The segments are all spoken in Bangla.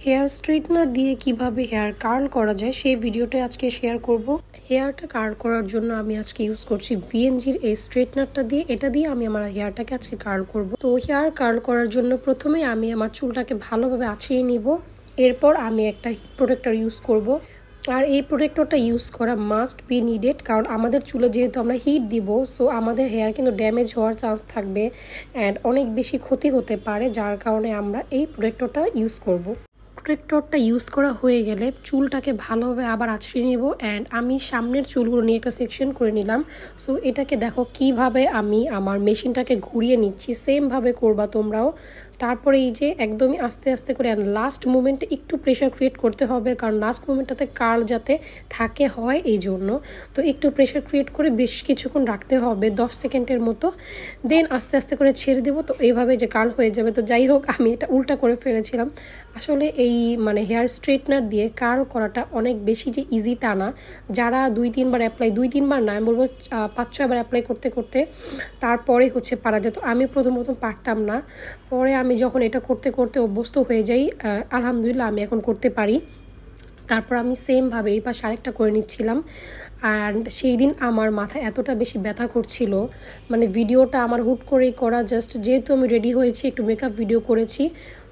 হেয়ার স্ট্রেটনার দিয়ে কিভাবে হেয়ার কার্ল করা যায় সেই ভিডিওটা আজকে শেয়ার করব। হেয়ারটা কার্ল করার জন্য আমি আজকে ইউজ করছি ভিএনজির এই স্ট্রেটনারটা দিয়ে। এটা দিয়ে আমি আমার হেয়ারটাকে আজকে কার্ল করব। তো হেয়ার কার্ল করার জন্য প্রথমে আমি আমার চুলটাকে ভালোভাবে আঁচড়িয়ে নিব। এরপর আমি একটা হিট প্রোটেক্টর ইউজ করব। আর এই প্রোটেক্টরটা ইউজ করা মাস্ট বি নিডেড, কারণ আমাদের চুলে যেহেতু আমরা হিট দিব, সো আমাদের হেয়ার কিন্তু ড্যামেজ হওয়ার চান্স থাকবে অ্যান্ড অনেক বেশি ক্ষতি হতে পারে, যার কারণে আমরা এই প্রোটেক্টরটা ইউজ করব। প্রোটেক্টরটা ইউজ করা হয়ে গেলে চুলটাকে ভালোভাবে আবার আঁচড়িয়ে নেব অ্যান্ড আমি সামনের চুলগুলো নিয়ে একটা সেকশন করে নিলাম। সো এটাকে দেখো কিভাবে আমি আমার মেশিনটাকে ঘুরিয়ে নিচ্ছি, সেমভাবে করবা তোমরাও। তারপরে এই যে একদমই আস্তে আস্তে করে লাস্ট মুমেন্টে একটু প্রেশার ক্রিয়েট করতে হবে, কারণ লাস্ট মুমেন্টটাতে কার্ল যাতে থাকে হয় এই জন্য। তো একটু প্রেশার ক্রিয়েট করে বেশ কিছুক্ষণ রাখতে হবে, 10 সেকেন্ডের মতো। দেন আস্তে আস্তে করে ছেড়ে দেবো। তো এইভাবে যে কার্ল হয়ে যাবে। তো যাই হোক, আমি এটা উল্টা করে ফেলেছিলাম। আসলে এই হেয়ার স্ট্রেটনার দিয়ে কার্ল করাটা অনেক বেশি যে ইজি তা না। যারা 2-3 বার অ্যাপ্লাই, 2-3 বার না, আমি বলবো 5-6 বার অ্যাপ্লাই করতে করতে তারপরে পারা যেত। আমি প্রথম পারতাম না, পরে আমি যখন এটা করতে করতে অভ্যস্ত হয়ে যাই, আলহামদুলিল্লাহ আমি এখন করতে পারি। তারপর আমি সেমভাবে এই পাশে আরেকটা করে নিচ্ছিলাম। অ্যান্ড সেই দিন আমার মাথায় এতটা বেশি ব্যথা করছিল, ভিডিওটা আমার হুট করেই করা, জাস্ট যেহেতু আমি রেডি হয়েছি, একটু মেকআপ ভিডিও করেছি,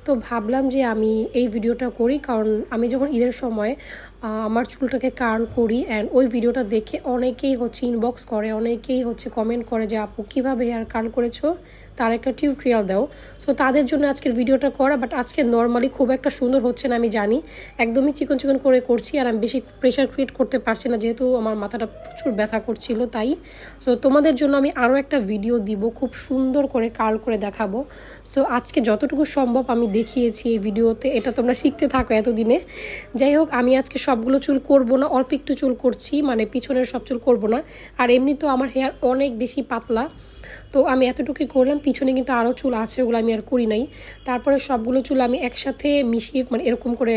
তো ভাবলাম যে আমি এই ভিডিওটা করি। কারণ আমি যখন ঈদের সময় আমার চুলটাকে কার্ল করি অ্যান্ড ওই ভিডিওটা দেখে অনেকেই ইনবক্স করে, অনেকেই কমেন্ট করে যে আপু কীভাবে হেয়ার কার্ল করেছো, তার একটা টিউটোরিয়াল দাও। সো তাদের জন্য আজকের ভিডিওটা করা। বাট আজকে নর্মালি খুব একটা সুন্দর হচ্ছে না, আমি জানি, একদমই চিকন চিকন করে করছি আর আমি বেশি প্রেশার ক্রিয়েট করতে পারছি না, যেহেতু আমার মাথাটা প্রচুর ব্যথা করছিল তাই। সো তোমাদের জন্য আমি আরও একটা ভিডিও দিব, খুব সুন্দর করে কার্ল করে দেখাবো। সো আজকে যতটুকু সম্ভব আমি দেখিয়েছি এই ভিডিওতে, এটা তোমরা শিখতে থাকো এতদিনে। যাই হোক, আমি আজকে সবগুলো চুল করব না, অল্প একটু চুল করছি, পিছনের সব চুল করব না। আর এমনিতেও আমার হেয়ার অনেক বেশি পাতলা, তো আমি এতটুকুই করলাম। পিছনে কিন্তু আরও চুল আছে, ওগুলো আমি আর করি নাই। তারপরে সবগুলো চুল আমি একসাথে মিশিয়ে এরকম করে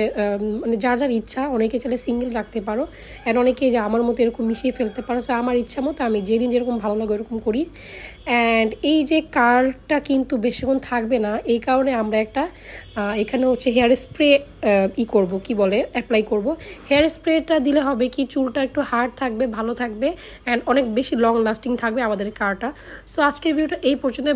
যার যার ইচ্ছা, অনেকে চাইলে সিঙ্গেল রাখতে পারো অ্যান্ড অনেকেই যে আমার মতো এরকম মিশিয়ে ফেলতে পারো। সো আমার ইচ্ছা মতো আমি যেদিন যেরকম ভালো লাগে এরকম করি। অ্যান্ড এই যে কার্লটা কিন্তু বেশিক্ষণ থাকবে না, এই কারণে আমরা একটা এখানে হেয়ার স্প্রে অ্যাপ্লাই করব। হেয়ার স্প্রেটা দিলে হবে কি, চুলটা একটু হার্ড থাকবে, ভালো থাকবে অ্যান্ড অনেক বেশি লং লাস্টিং থাকবে আমাদের কার্লটা। সো আজকের ভিডিওটা এই পর্যন্ত।